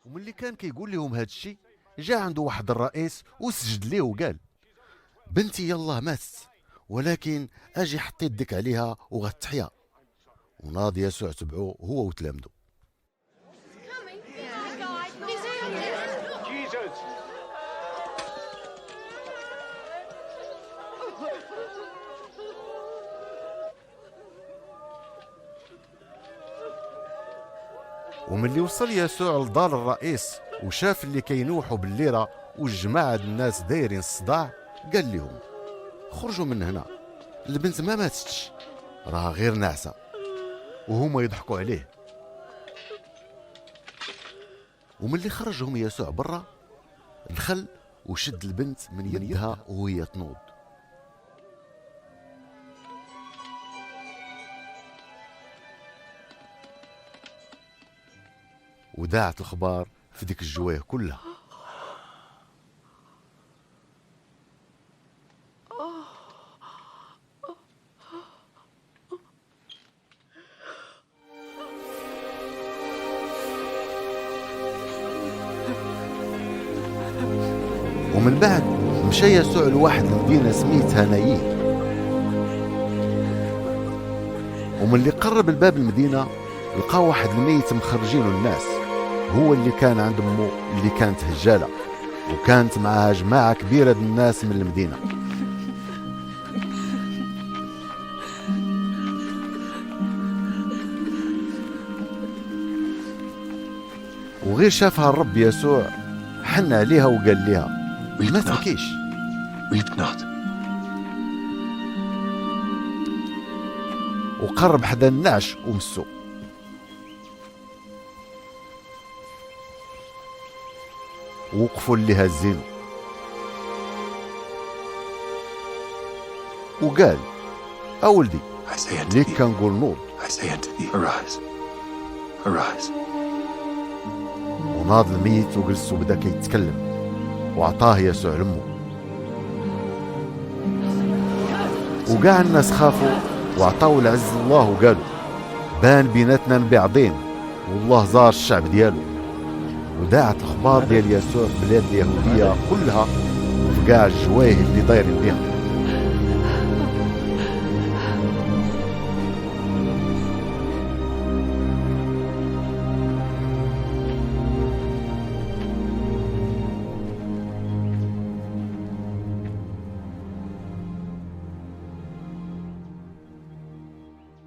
وملي كان كيقول لهم هاد الشيء، جا عنده واحد الرئيس وسجد ليه وقال: بنتي يلاه ماتت، ولكن اجي حطيت ديك عليها وغتحيا. وناض يسوع تبعو هو وتلامذو. وملي وصل يسوع لدار الرئيس وشاف اللي كينوحوا بالليرة والجماعة الناس دايرين الصداع، قال لهم: خرجوا من هنا، البنت ما ماتتش، راه غير ناعسة. وهما يضحكوا عليه. وملي خرجهم يسوع برا، دخل وشد البنت من يدها وهي تنوض. وداعت الخبار في ديك الجواه كلها. ومن بعد مشى يسوع لواحد المدينة سميتها نايين. ومن قرب الباب المدينة لقى واحد الميت مخرجينه الناس، هو اللي كان عند امه اللي كانت هجالة، وكانت معها جماعة كبيرة من الناس من المدينة. وغير شافها الرب يسوع حن عليها وقال لها: ما تبكيش. وقرب حدا النعش ومسو. وقفوا اللي هازينه وقال: أولدي ليك كنقول نوض. وناض الميت وجلس وبدا كيتكلم، وعطاه يسوع لمه. وكاع الناس خافوا وعطاو العز الله، وقالوا: بان بيناتنا بعضين والله زار الشعب ديالو. وداعت الاخبار ديال يسوع في البلاد اليهوديه كلها وفي كاع الجوايه اللي دايرين بها.